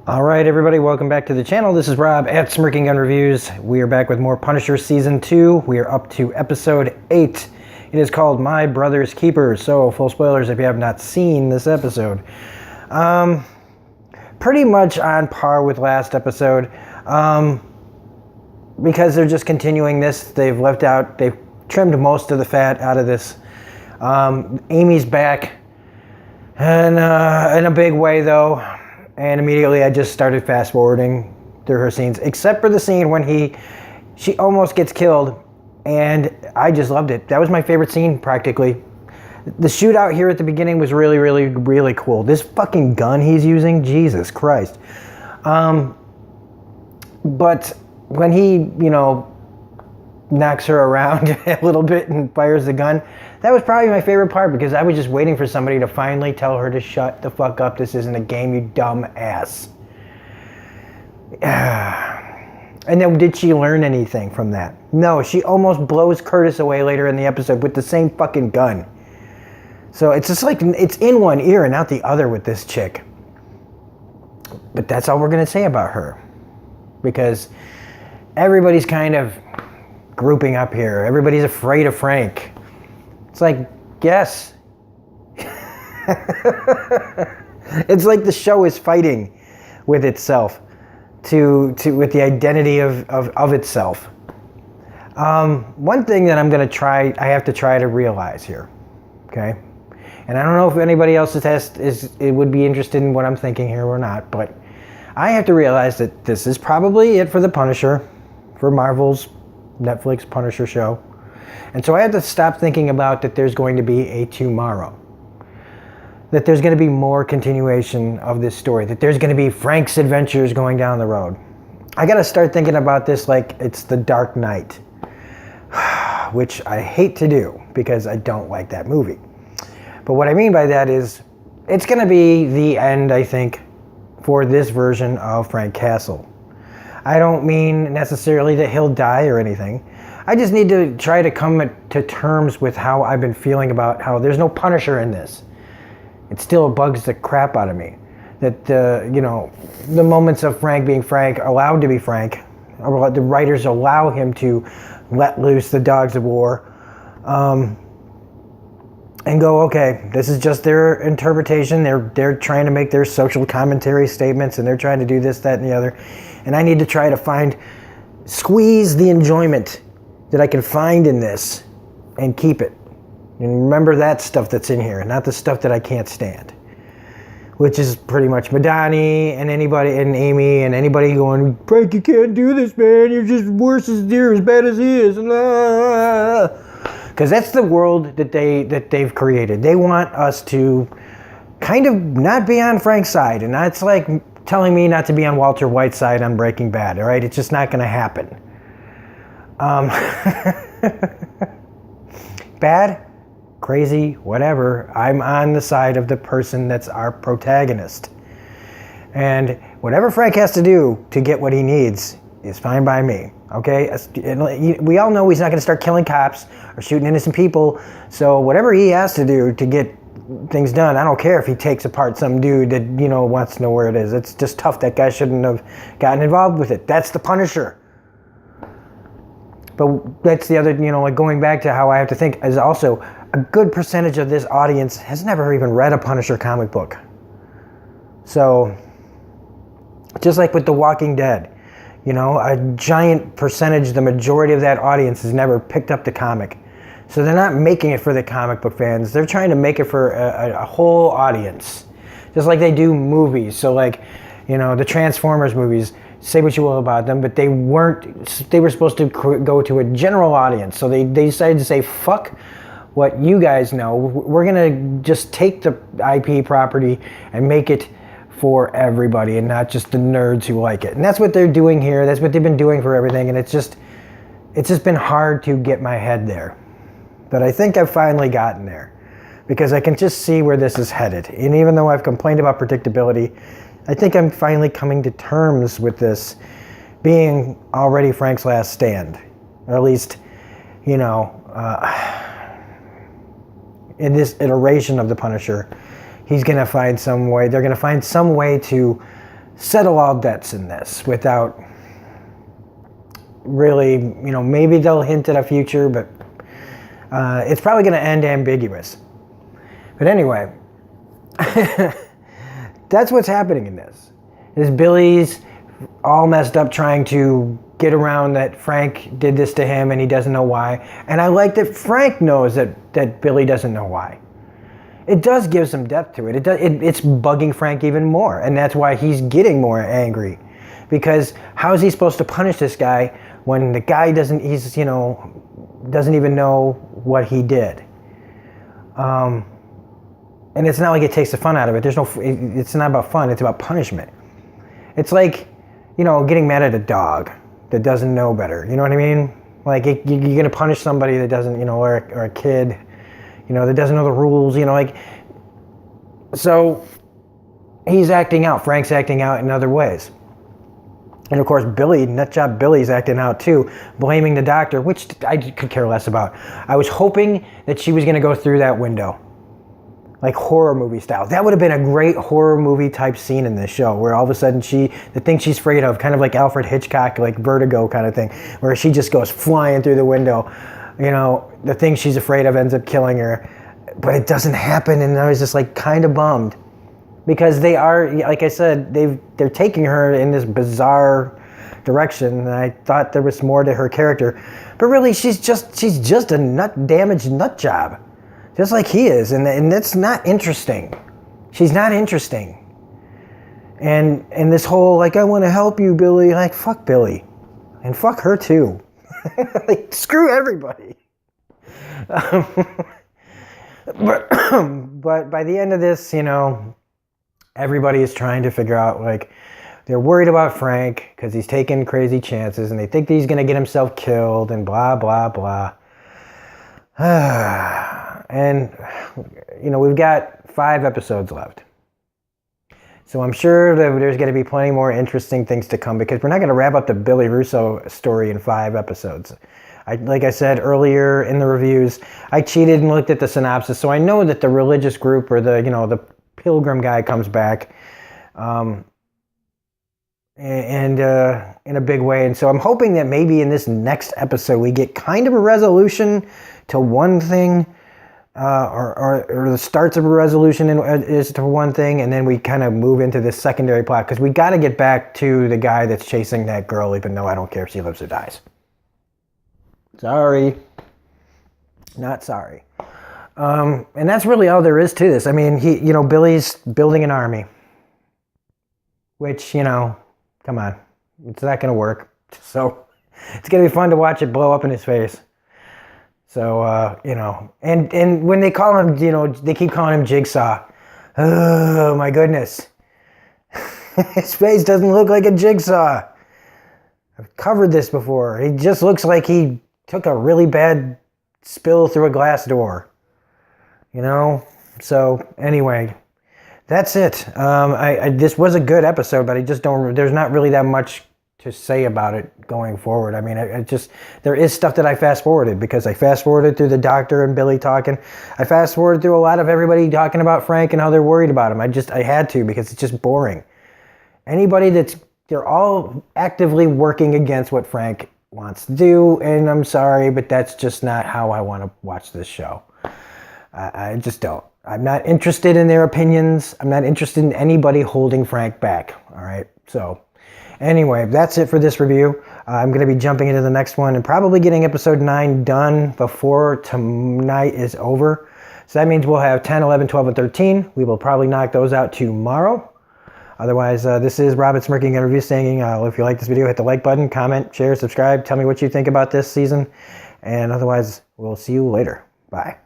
All right, everybody, welcome back to the channel. This is Rob at Smirking Gun Reviews. We are back with more Punisher Season 2. We are up to Episode 8. It is called My Brother's Keeper. So, full spoilers if you have not seen this episode. Pretty much on par with last episode. Because they're just continuing this. They've trimmed most of the fat out of this. Amy's back. And in a big way, though. And immediately I just started fast forwarding through her scenes, except for the scene when she almost gets killed, and I just loved it. That was my favorite scene, practically. The shootout here at the beginning was really, really, really cool. This fucking gun he's using, Jesus Christ. But when he, knocks her around a little bit and fires the gun, that was probably my favorite part, because I was just waiting for somebody to finally tell her to shut the fuck up. This isn't a game, you dumb ass. And then did she learn anything from that? No, she almost blows Curtis away later in the episode with the same fucking gun. So it's just like, it's in one ear and out the other with this chick. But that's all we're going to say about her. Because everybody's kind of grouping up here. Everybody's afraid of Frank. It's like, yes. It's like the show is fighting with itself with the identity of itself. One thing that I have to try to realize here, okay? And I don't know if anybody else would be interested in what I'm thinking here or not, but I have to realize that this is probably it for the Punisher, for Marvel's Netflix Punisher show. And so I had to stop thinking about that there's going to be a tomorrow. That there's going to be more continuation of this story. That there's going to be Frank's adventures going down the road. I got to start thinking about this like it's the Dark Knight. Which I hate to do because I don't like that movie. But what I mean by that is it's going to be the end, I think, for this version of Frank Castle. I don't mean necessarily that he'll die or anything. I just need to try to come to terms with how I've been feeling about how there's no Punisher in this. It still bugs the crap out of me. That, the moments of Frank being Frank, allowed to be Frank, or the writers allow him to let loose the dogs of war, and go, okay, this is just their interpretation. They're trying to make their social commentary statements, and they're trying to do this, that, and the other. And I need to try to squeeze the enjoyment that I can find in this and keep it. And remember that stuff that's in here, not the stuff that I can't stand. Which is pretty much Madani and anybody, and Amy, and anybody going, Frank, you can't do this, man. You're just worse as bad as he is. Because that's the world that they've created. They want us to kind of not be on Frank's side. And that's like telling me not to be on Walter White's side on Breaking Bad, all right? It's just not going to happen. Bad, crazy, whatever. I'm on the side of the person that's our protagonist. And whatever Frank has to do to get what he needs is fine by me, okay? We all know he's not going to start killing cops or shooting innocent people. So whatever he has to do to get things done, I don't care if he takes apart some dude that, wants to know where it is. It's just tough. That guy shouldn't have gotten involved with it. That's the Punisher. But that's the other, like going back to how I have to think, is also a good percentage of this audience has never even read a Punisher comic book. So, just like with The Walking Dead, a giant percentage, the majority of that audience has never picked up the comic. So they're not making it for the comic book fans. They're trying to make it for a whole audience. Just like they do movies. So like, the Transformers movies, say what you will about them, but they were supposed to go to a general audience. So they decided to say, fuck what you guys know. We're going to just take the IP property and make it for everybody and not just the nerds who like it. And that's what they're doing here. That's what they've been doing for everything. And it's just been hard to get my head there. But I think I've finally gotten there because I can just see where this is headed. And even though I've complained about predictability, I think I'm finally coming to terms with this being already Frank's last stand. Or at least, in this iteration of the Punisher, he's going to find some way. They're going to find some way to settle all debts in this without really, maybe they'll hint at a future, but it's probably going to end ambiguous. But anyway, that's what's happening in this. Is Billy's all messed up trying to get around that Frank did this to him and he doesn't know why. And I like that Frank knows that Billy doesn't know why. It does give some depth to it. It's bugging Frank even more. And that's why he's getting more angry. Because how is he supposed to punish this guy when the guy doesn't even know what he did? And it's not like it takes the fun out of it. It's not about fun, it's about punishment. It's like, getting mad at a dog that doesn't know better. You know what I mean? Like, you're going to punish somebody that doesn't, or a kid, that doesn't know the rules, So, he's acting out. Frank's acting out in other ways. And of course, nutjob Billy's acting out too, blaming the doctor, which I could care less about. I was hoping that she was going to go through that window. Like horror movie style. That would have been a great horror movie type scene in this show, where all of a sudden the thing she's afraid of, kind of like Alfred Hitchcock, like Vertigo kind of thing, where she just goes flying through the window. The thing she's afraid of ends up killing her. But it doesn't happen, and I was just like kind of bummed. Because they are, like I said, they're taking her in this bizarre direction, and I thought there was more to her character. But really, she's just a damaged nut job. Just like he is, and that's not interesting. She's not interesting. And this whole, like, I want to help you, Billy, like, fuck Billy. And fuck her, too. Like, screw everybody. But by the end of this, everybody is trying to figure out, like, they're worried about Frank because he's taking crazy chances, and they think that he's going to get himself killed, and blah, blah, blah. And, we've got 5 episodes left. So I'm sure that there's going to be plenty more interesting things to come, because we're not going to wrap up the Billy Russo story in 5 episodes. Like I said earlier in the reviews, I cheated and looked at the synopsis, so I know that the religious group or the pilgrim guy comes back and in a big way. And so I'm hoping that maybe in this next episode we get kind of a resolution to one thing, or the starts of a resolution is to one thing, and then we kind of move into this secondary plot, because we got to get back to the guy that's chasing that girl, even though I don't care if she lives or dies. Sorry. Not sorry. And that's really all there is to this. I mean, Billy's building an army, which, come on, it's not going to work. So it's going to be fun to watch it blow up in his face. So, and when they call him, they keep calling him Jigsaw. Oh, my goodness. His face doesn't look like a jigsaw. I've covered this before. He just looks like he took a really bad spill through a glass door. So anyway, that's it. This was a good episode, but there's not really that much to say about it going forward. I mean, there is stuff that I fast forwarded, because I fast forwarded through the doctor and Billy talking. I fast forwarded through a lot of everybody talking about Frank and how they're worried about him. I had to, because it's just boring. They're all actively working against what Frank wants to do, and I'm sorry, but that's just not how I want to watch this show. I just don't. I'm not interested in their opinions. I'm not interested in anybody holding Frank back. All right. So anyway, that's it for this review. I'm going to be jumping into the next one and probably getting episode 9 done before tonight is over. So that means we'll have 10, 11, 12, and 13. We will probably knock those out tomorrow. Otherwise, this is Robert Smirking and Review saying, if you like this video, hit the like button, comment, share, subscribe. Tell me what you think about this season. And otherwise, we'll see you later. Bye.